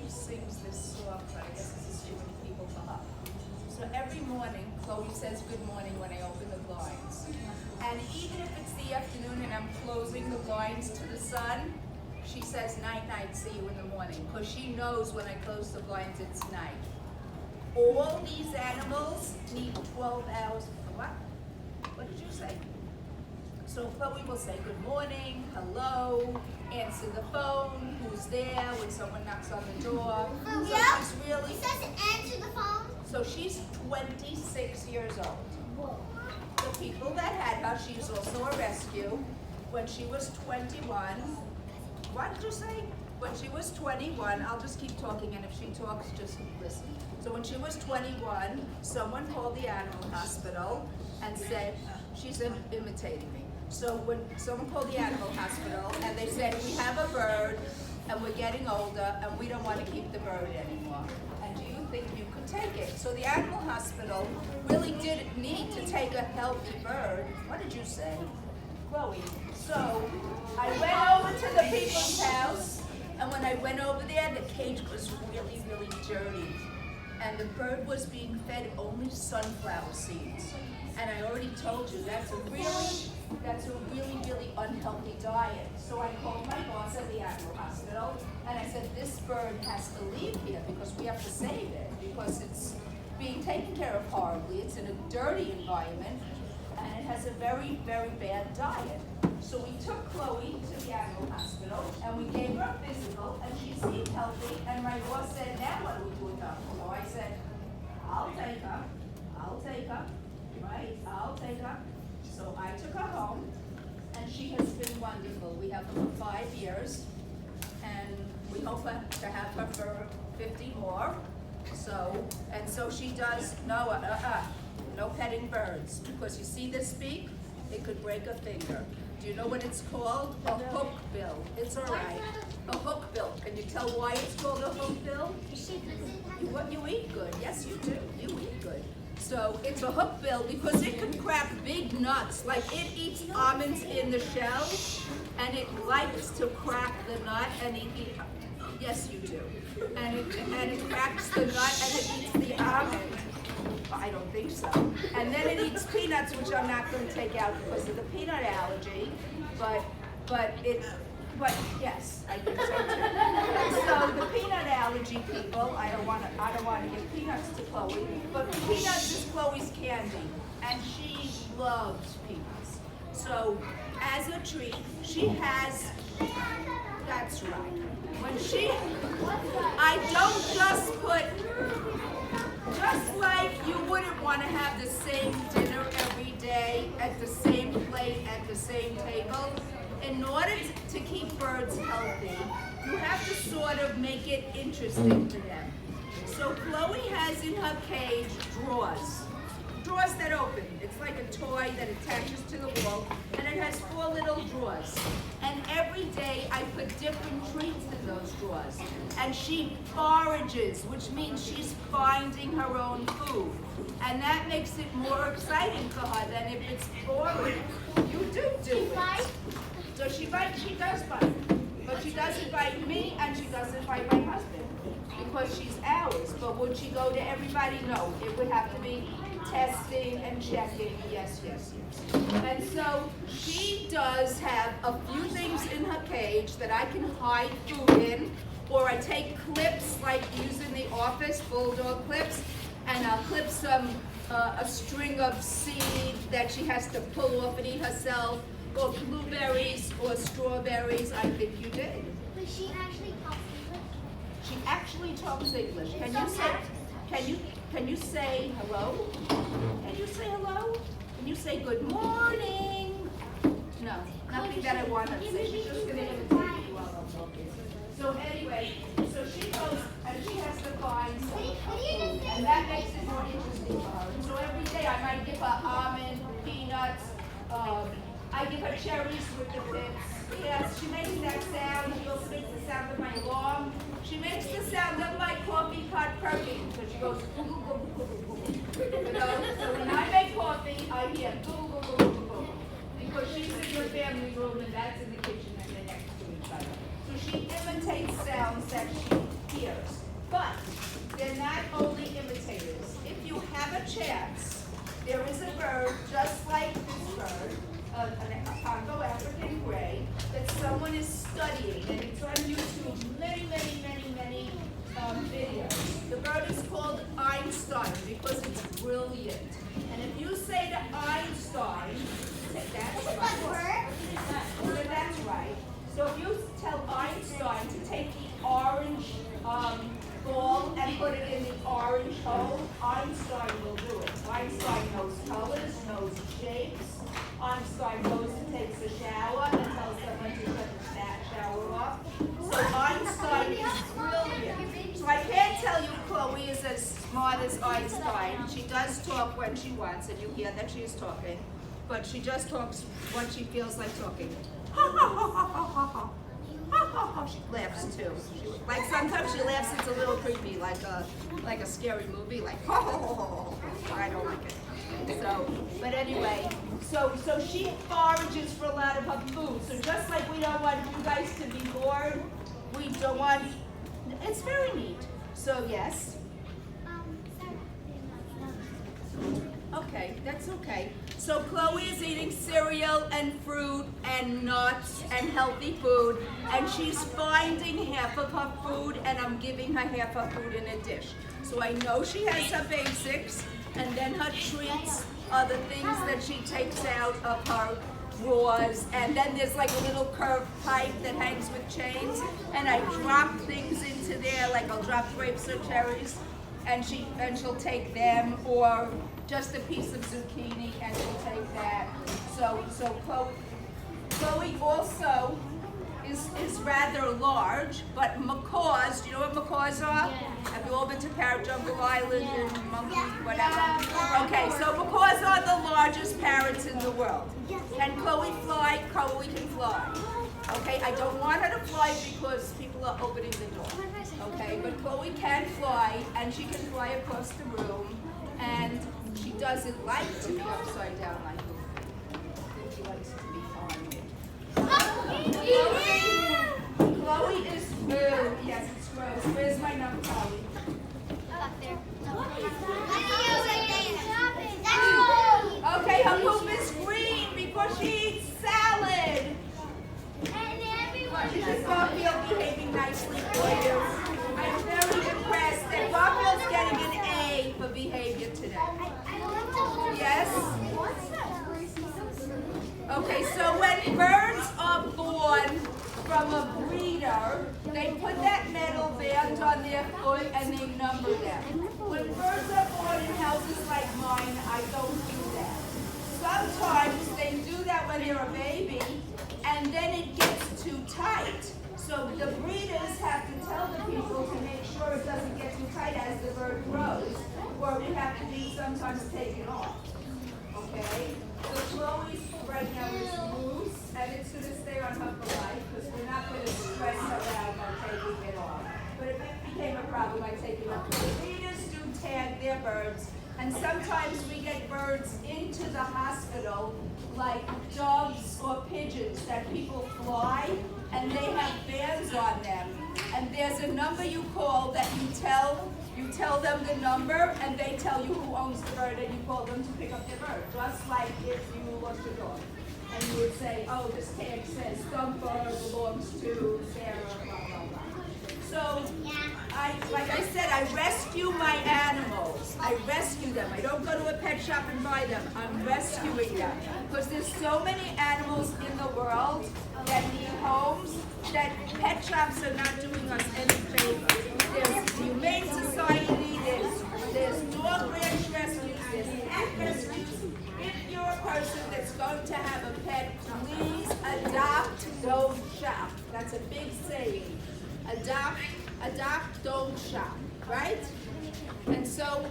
she sings this song, but I guess this is too many people for her. So every morning, Chloe says good morning when I open the blinds. And even if it's the afternoon and I'm closing the blinds to the sun, she says night, night, see you in the morning. Because she knows when I close the blinds, it's night. All these animals need 12 hours for what? What did you say? So Chloe will say good morning, hello, answer the phone, who's there when someone knocks on the door. So Yeah? she's really, It says answer the phone. so she's 26 years old. Whoa. The people that had her, she's also a rescue. When she was 21, what did you say? When she was 21, I'll just keep talking, and if she talks, just listen. So when she was 21, someone called the animal hospital and said, she's imitating me. So when someone called the animal hospital and they said, we have a bird and we're getting older and we don't want to keep the bird anymore. And do you think you could take it? So the animal hospital really didn't need to take a healthy bird. What did you say? Chloe. So I went over to the people's house, and when I went over there, the cage was really, really dirty. And the bird was being fed only sunflower seeds. And I already told you that's a really, really unhealthy diet. So I called my boss at the animal hospital and I said, this bird has to leave here because we have to save it because it's being taken care of horribly. It's in a dirty environment and it has a very, very bad diet. So we took Chloe to the animal hospital and we gave her a physical and she seemed healthy, and my boss said, now what do we do with her? So I said, I'll take her, right? I'll take her. So I took her home and she has been wonderful. We have her for 5 years and we hope to have her for 50 more. So she does, no petting birds, because you see this beak, it could break a finger. Do you know what it's called? A hook bill. It's all right. A hook bill. Can you tell why it's called a hook bill? You eat good. Yes, you do. You eat good. So it's a hook bill because it can crack big nuts. Like it eats almonds in the shell, and it likes to crack the nut, and yes, you do. And it cracks the nut, and it eats the almond. I don't think so. And then it eats peanuts, which I'm not going to take out because of the peanut allergy. But yes, I think so too. So the peanut allergy people, I don't want to give peanuts to Chloe, but peanuts is Chloe's candy, and she loves peanuts. So as a treat, she has. That's right. I don't just put. Just like you wouldn't want to have the same dinner every day at the same plate at the same table, in order to keep birds healthy, you have to sort of make it interesting for them. So Chloe has in her cage drawers that open. It's like a toy that attaches to the wall, and it has 4 little drawers. And every day I put different treats in those drawers. And she forages, which means she's finding her own food. And that makes it more exciting for her than if it's boring. You do it. So she does bite. But she doesn't bite me, and she doesn't bite my husband, because she's ours. But would she go to everybody? No. It would have to be testing and checking, yes. And so she does have a few things in her cage that I can hide food in, or I take clips like used in the office, bulldog clips, and I'll clip a string of seed that she has to pull off and eat herself, or blueberries or strawberries. I think you did. But she actually talks English? She actually talks English. Can you say hello? Can you say hello? Can you say good morning? No, nothing that I want her to say. She's just going to imitate me while I'm talking. So anyway, so she goes and she has to find some food, and that makes it more interesting for her. And so every day I might give her almond, peanuts, I give her cherries with the pips. Yes, she makes that sound. She also makes the sound of my alarm. She makes the sound of my coffee pot perking. So she goes, goo, goo, goo, goo, goo, goo. You know? So when I make coffee, I hear goo, goo, goo, goo, goo, goo. Because she's in the family room and that's in the kitchen and they're next to each other. So she imitates sounds that she hears. chance, there is a bird just like this bird, a Congo African gray, that someone is studying, and it's on YouTube, many videos. The bird is called Einstein because it's brilliant. And if you say to Einstein, that's right. That's right. So if you tell Einstein to take the orange ball and put it in the orange hole, Einstein will do it. Einstein knows colors, knows shapes. Einstein goes and takes a shower and tells someone to shut the shower off. So Einstein is brilliant. So I can't tell you Chloe is as smart as Einstein. She does talk when she wants, and you hear that she is talking. But she just talks when she feels like talking. Ha ha ha ha ha ha ha. She laughs too. Like sometimes she laughs, it's a little creepy, like a scary movie, like ho ho ho ho ho. I don't like it. So, but anyway, so she forages for a lot of her food. So just like we don't want you guys to be bored, we don't want. It's very neat. So yes. Okay, that's okay. So Chloe is eating cereal and fruit and nuts and healthy food, and she's finding half of her food, and I'm giving her half her food in a dish. So I know she has her basics, and then her treats are the things that she takes out of her drawers, and then there's like a little curved pipe that hangs with chains, and I drop things into there, like I'll drop grapes or cherries, and she'll take them, or just a piece of zucchini, and she'll take that. So Chloe also is rather large, but macaws, do you know what macaws are? Yeah. Have you all been to Parrot Jungle Island and Monkey, whatever? Okay, so macaws are the largest parrots in the world. Can Chloe fly? Chloe can fly. Okay, I don't want her to fly because people are opening the door. Okay, but Chloe can fly, and she can fly across the room, and she doesn't like to be upside down like me. She likes to be on me. Chloe is, yes, it's gross. Where's my number, Chloe? Up there. Okay, her poop is green because she eats salad. Is Garfield behaving nicely for you? I'm very impressed that Garfield's getting an A for behavior today. Yes? Okay, so when birds are born from a breeder, they put that metal band on their foot and they number them. When birds are born in houses like mine, I don't do that. Sometimes they do that when they're a baby, and then it gets too tight. So the breeders have to tell the people to make sure it doesn't get too tight as the bird grows, or we have to be sometimes take it off. Okay? So Chloe's right now is loose, and it's going to stay on her for life, because we're not going to stress around on taking it off. But if it became a problem, I take it off. The breeders do tag their birds, and sometimes we get birds into the hospital, like doves or pigeons that people fly, and they have bands on them. And there's a number you call that you tell them the number, and they tell you who owns the bird, and you call them to pick up their bird. Just like if you lost your dog. And you would say, oh, this tag says Thumper belongs to Sara, blah, blah, blah. So, like I said, I rescue my animals. I rescue them. I don't go to a pet shop and buy them. I'm rescuing them. Because there's so many animals in the world that need homes that pet shops are not doing us any favor. There's Humane Society, there's dog ranch rescues, there's cat rescues. If you're a person that's going to have a pet, please adopt, don't shop. That's a big saying. Adopt, don't shop, right? And so,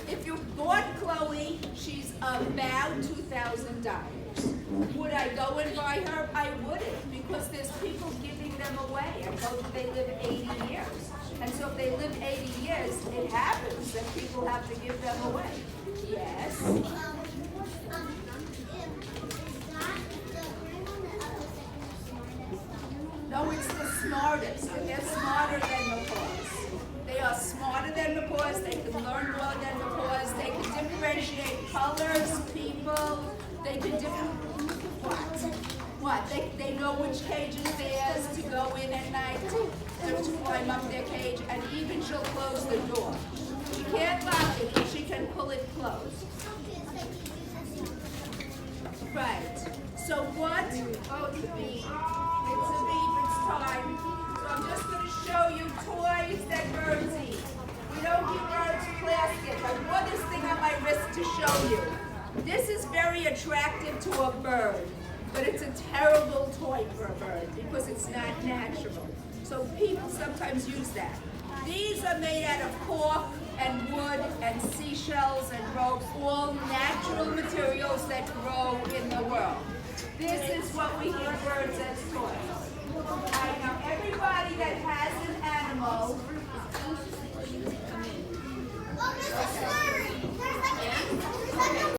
if you bought Chloe, she's about $2,000. Would I go and buy her? I wouldn't, because there's people giving them away. I told you they live 80 years. And so if they live 80 years, it happens that people have to give them away. Yes? No, it's the smartest, and they're smarter than macaws. They are smarter than macaws, they can learn more than macaws, they can appreciate colors, people. They can what? They know which cage is theirs to go in at night, to climb up their cage, and even she'll close the door. She can't lock it, but she can pull it closed. Right. So what? Oh, it's a beep. It's a beep. It's time. So I'm just going to show you toys that birds eat. We don't give birds plastic. I wore this thing on my wrist to show you. This is very attractive to a bird, but it's a terrible toy for a bird because it's not natural. So people sometimes use that. These are made out of cork and wood and seashells and rope, all natural materials that grow in the world. This is what we give birds as toys.